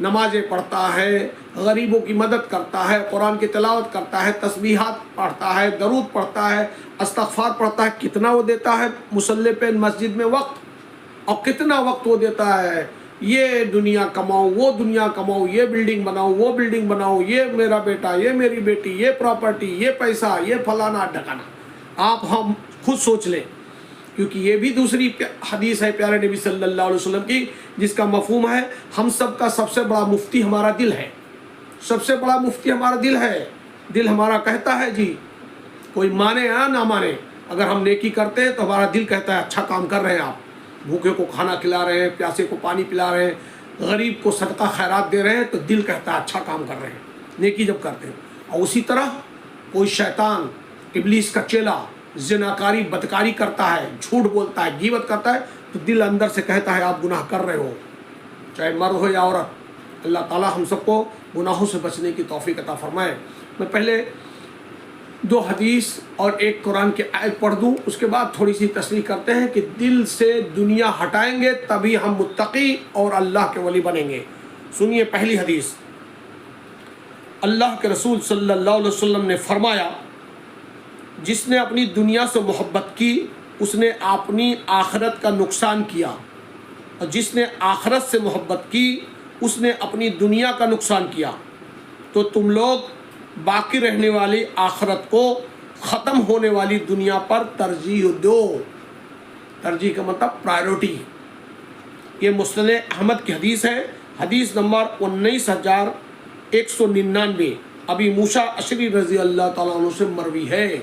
نمازیں پڑھتا ہے، غریبوں کی مدد کرتا ہے، قرآن کی تلاوت کرتا ہے، تسبیحات پڑھتا ہے، درود پڑھتا ہے، استغفار پڑھتا ہے، کتنا وہ دیتا ہے مصلی پہ مسجد میں وقت، اور کتنا وقت وہ دیتا ہے یہ دنیا کماؤ، وہ دنیا کماؤ، یہ بلڈنگ بناؤ، وہ بلڈنگ بناؤ، یہ میرا بیٹا، یہ میری بیٹی، یہ پراپرٹی، یہ پیسہ، یہ فلانا ڈھکانا۔ آپ ہم خود سوچ لیں، کیونکہ یہ بھی دوسری حدیث ہے پیارے نبی صلی اللہ علیہ وسلم کی، جس کا مفہوم ہے ہم سب کا سب سے بڑا مفتی ہمارا دل ہے، سب سے بڑا مفتی ہمارا دل ہے۔ دل ہمارا کہتا ہے جی، کوئی مانے یا نہ مانے، اگر ہم نیکی کرتے ہیں تو ہمارا دل کہتا ہے اچھا کام کر رہے ہیں آپ، بھوکے کو کھانا کھلا رہے ہیں، پیاسے کو پانی پلا رہے ہیں، غریب کو صدقہ خیرات دے رہے ہیں، تو دل کہتا ہے اچھا کام کر رہے ہیں نیکی جب کرتے ہیں۔ اور اسی طرح کوئی شیطان، ابلیس کا چیلا زناکاری بدکاری کرتا ہے، جھوٹ بولتا ہے، غیبت کرتا ہے، تو دل اندر سے کہتا ہے آپ گناہ کر رہے ہو، چاہے مرد ہو یا عورت۔ اللہ تعالی ہم سب کو گناہوں سے بچنے کی توفیق عطا فرمائے۔ میں پہلے 2 حدیث اور 1 قرآن کی آیت پڑھ دوں، اس کے بعد تھوڑی سی تصریح کرتے ہیں کہ دل سے دنیا ہٹائیں گے تبھی ہم متقی اور اللہ کے ولی بنیں گے۔ سنیے پہلی حدیث، اللہ کے رسول صلی اللہ علیہ وسلم نے فرمایا، جس نے اپنی دنیا سے محبت کی اس نے اپنی آخرت کا نقصان کیا، اور جس نے آخرت سے محبت کی اس نے اپنی دنیا کا نقصان کیا۔ تو تم لوگ باقی رہنے والی آخرت کو ختم ہونے والی دنیا پر ترجیح دو۔ ترجیح کا مطلب پرائیورٹی۔ یہ مسند احمد کی حدیث ہے، حدیث نمبر 19199، ابی موسیٰ اشعری رضی اللہ تعالیٰ عنہ سے مروی ہے۔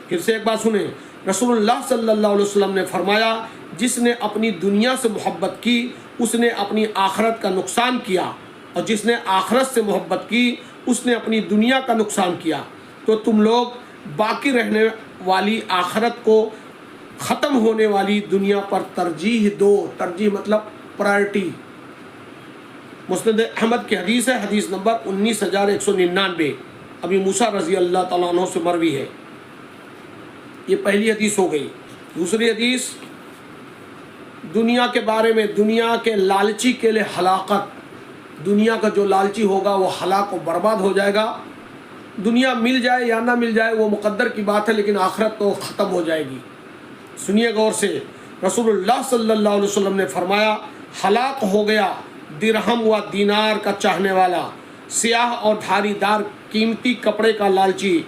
پھر سے ایک بات سنیں، رسول اللہ صلی اللہ علیہ وسلم نے فرمایا، جس نے اپنی دنیا سے محبت کی اس نے اپنی آخرت کا نقصان کیا، اور جس نے آخرت سے محبت کی اس نے اپنی دنیا کا نقصان کیا۔ تو تم لوگ باقی رہنے والی آخرت کو ختم ہونے والی دنیا پر ترجیح دو۔ ترجیح مطلب پرائرٹی۔ مسند احمد کی حدیث ہے، حدیث نمبر 19199، ابی موسیٰ رضی اللہ تعالیٰ عنہ سے مروی ہے۔ یہ پہلی حدیث ہو گئی۔ دوسری حدیث دنیا کے بارے میں، دنیا کے لالچی کے لیے ہلاکت۔ دنیا کا جو لالچی ہوگا وہ ہلاک و برباد ہو جائے گا۔ دنیا مل جائے یا نہ مل جائے وہ مقدر کی بات ہے، لیکن آخرت تو ختم ہو جائے گی۔ سنیے غور سے، رسول اللہ صلی اللہ علیہ وسلم نے فرمایا، ہلاک ہو گیا درہم و دینار کا چاہنے والا، سیاہ اور دھاری دار قیمتی کپڑے کا لالچی۔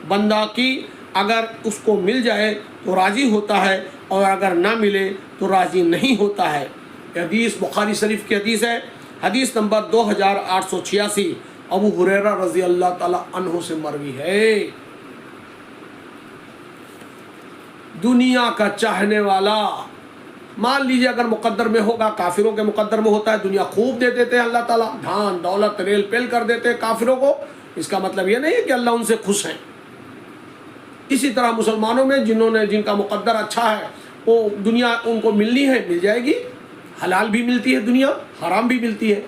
بندہ کی اگر اس کو مل جائے تو راضی ہوتا ہے، اور اگر نہ ملے تو راضی نہیں ہوتا ہے۔ یہ حدیث بخاری شریف کی حدیث ہے، حدیث نمبر 2886، ابو ہریرہ رضی اللہ تعالیٰ عنہ سے مروی ہے۔ دنیا کا چاہنے والا، مان لیجیے اگر مقدر میں ہوگا، کافروں کے مقدر میں ہوتا ہے، دنیا خوب دے دیتے ہیں اللہ تعالیٰ، دھان دولت ریل پیل کر دیتے ہیں کافروں کو، اس کا مطلب یہ نہیں ہے کہ اللہ ان سے خوش ہیں۔ اسی طرح مسلمانوں میں جن کا مقدر اچھا ہے، وہ دنیا ان کو ملنی ہے، مل جائے گی۔ حلال بھی ملتی ہے دنیا، حرام بھی ملتی ہے،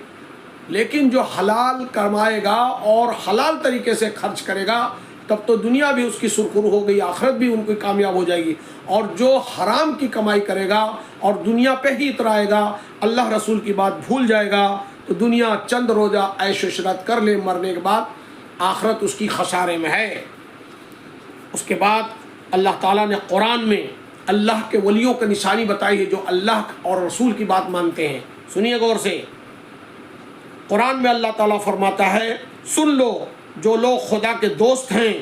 لیکن جو حلال کمائے گا اور حلال طریقے سے خرچ کرے گا تب تو دنیا بھی اس کی سرخرو ہو گئی، آخرت بھی ان کی کامیاب ہو جائے گی۔ اور جو حرام کی کمائی کرے گا اور دنیا پہ ہی اترائے گا، اللہ رسول کی بات بھول جائے گا، تو دنیا چند روزہ عیش و عشرت کر لے، مرنے کے بعد آخرت اس کی خسارے میں ہے۔ اس کے بعد اللہ تعالیٰ نے قرآن میں اللہ کے ولیوں کی نشانی بتائی ہے جو اللہ اور رسول کی بات مانتے ہیں۔ سنیے غور سے، قرآن میں اللہ تعالیٰ فرماتا ہے، سن لو جو لوگ خدا کے دوست ہیں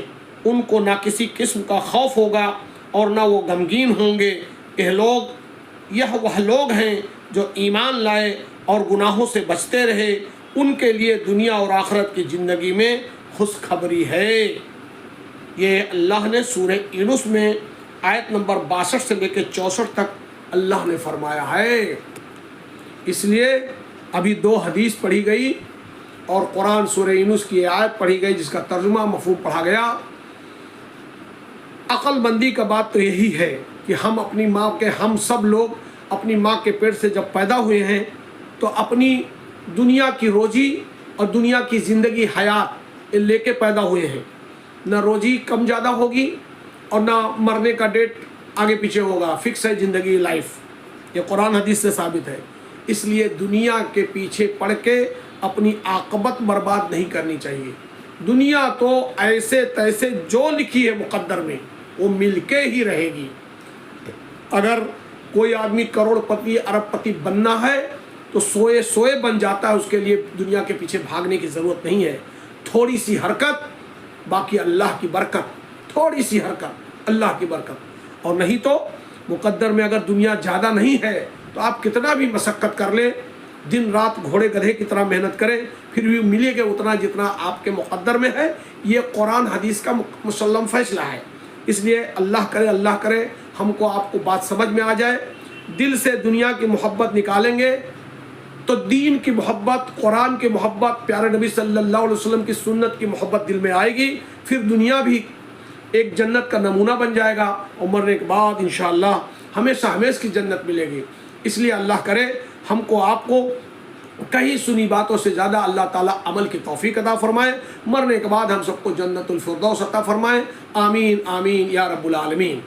ان کو نہ کسی قسم کا خوف ہوگا اور نہ وہ غمگین ہوں گے۔ یہ وہ لوگ ہیں جو ایمان لائے اور گناہوں سے بچتے رہے، ان کے لیے دنیا اور آخرت کی زندگی میں خوشخبری ہے۔ یہ اللہ نے سورہ یونس میں آیت نمبر 62 سے لے کے 64 تک اللہ نے فرمایا ہے۔ اس لیے ابھی 2 حدیث پڑھی گئی اور قرآن سورہ یونس کی آیت پڑھی گئی جس کا ترجمہ مفہوم پڑھا گیا۔ عقل مندی کا بات تو یہی ہے کہ ہم سب لوگ اپنی ماں کے پیٹ سے جب پیدا ہوئے ہیں تو اپنی دنیا کی روزی اور دنیا کی زندگی حیات لے کے پیدا ہوئے ہیں۔ نہ روزی کم زیادہ ہوگی اور نہ مرنے کا ڈیٹ آگے پیچھے ہوگا، فکس ہے زندگی، لائف۔ یہ قرآن حدیث سے ثابت ہے۔ اس لیے دنیا کے پیچھے پڑ کے اپنی عاقبت برباد نہیں کرنی چاہیے۔ دنیا تو ایسے تیسے جو لکھی ہے مقدر میں وہ مل کے ہی رہے گی۔ اگر کوئی آدمی کروڑ پتی ارب پتی بننا ہے تو سوئے سوئے بن جاتا ہے، اس کے لیے دنیا کے پیچھے بھاگنے کی ضرورت نہیں ہے۔ تھوڑی سی حرکت، باقی اللہ کی برکت، تھوڑی سی حرکت اللہ کی برکت۔ اور نہیں تو مقدر میں اگر دنیا زیادہ نہیں ہے تو آپ کتنا بھی مشقت کر لیں، دن رات گھوڑے گدھے کی طرح محنت کریں، پھر بھی ملے گا اتنا جتنا آپ کے مقدر میں ہے۔ یہ قرآن حدیث کا مسلم فیصلہ ہے۔ اس لیے اللہ کرے ہم کو آپ کو بات سمجھ میں آ جائے، دل سے دنیا کی محبت نکالیں گے تو دین کی محبت، قرآن کی محبت، پیارے نبی صلی اللہ علیہ وسلم کی سنت کی محبت دل میں آئے گی، پھر دنیا بھی ایک جنت کا نمونہ بن جائے گا، اور مرنے کے بعد انشاءاللہ ہمیشہ ہمیشہ کی جنت ملے گی۔ اس لیے اللہ کرے ہم کو آپ کو کہیں سنی باتوں سے زیادہ اللہ تعالیٰ عمل کی توفیق عطا فرمائے، مرنے کے بعد ہم سب کو جنت الفردوس عطا فرمائے، آمین آمین یا رب العالمین۔